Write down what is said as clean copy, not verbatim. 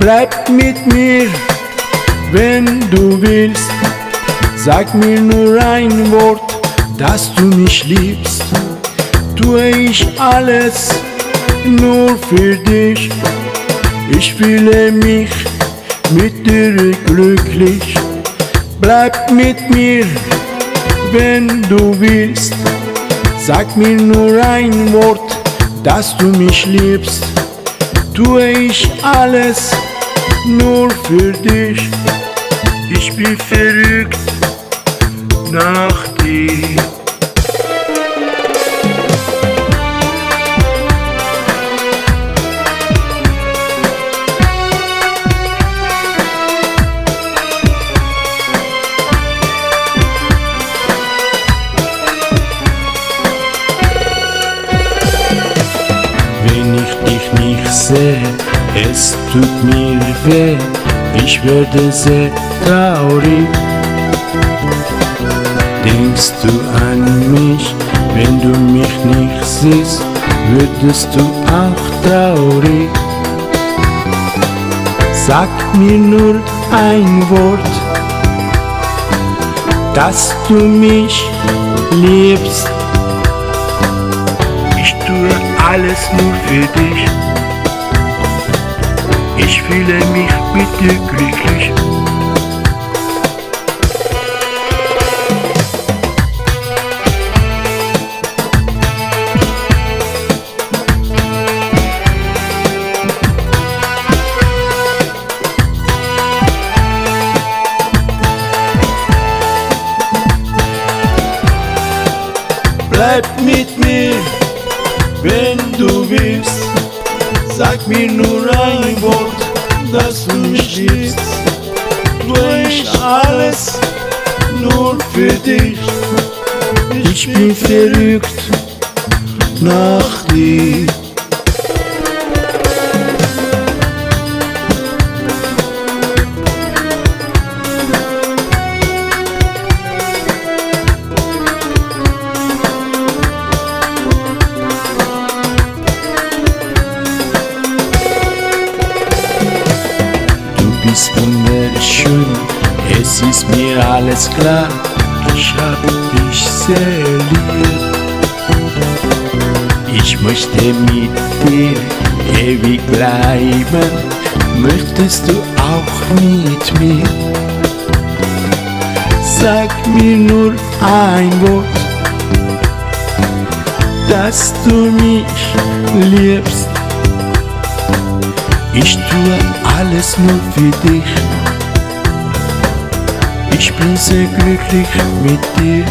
Bleib mit mir, wenn du willst. Sag mir nur ein Wort, dass du mich liebst. Tue ich alles nur für dich. Ich fühle mich mit dir glücklich. Bleib mit mir, wenn du willst. Sag mir nur ein Wort, dass du mich liebst. Tue ich alles nur für dich. Ich bin verrückt nach dir. Wenn ich dich nicht sehe, es tut mir weh, ich werde sehr traurig. Denkst du an mich, wenn du mich nicht siehst, würdest du auch traurig. Sag mir nur ein Wort, dass du mich liebst. Ich tue alles nur für dich. Ich fühle mich mit dir glücklich. Bleib mit mir, wenn du willst. Sag mir nur ein Wort, dass du mich liebst. Tue ich alles nur für dich. Ich bin verrückt nach dir. Du bist wunderschön, es ist mir alles klar, ich hab dich sehr lieb. Ich möchte mit dir ewig bleiben, möchtest du auch mit mir? Sag mir nur ein Wort, dass du mich liebst. Ich tue alles nur für dich. Ich bin sehr glücklich mit dir.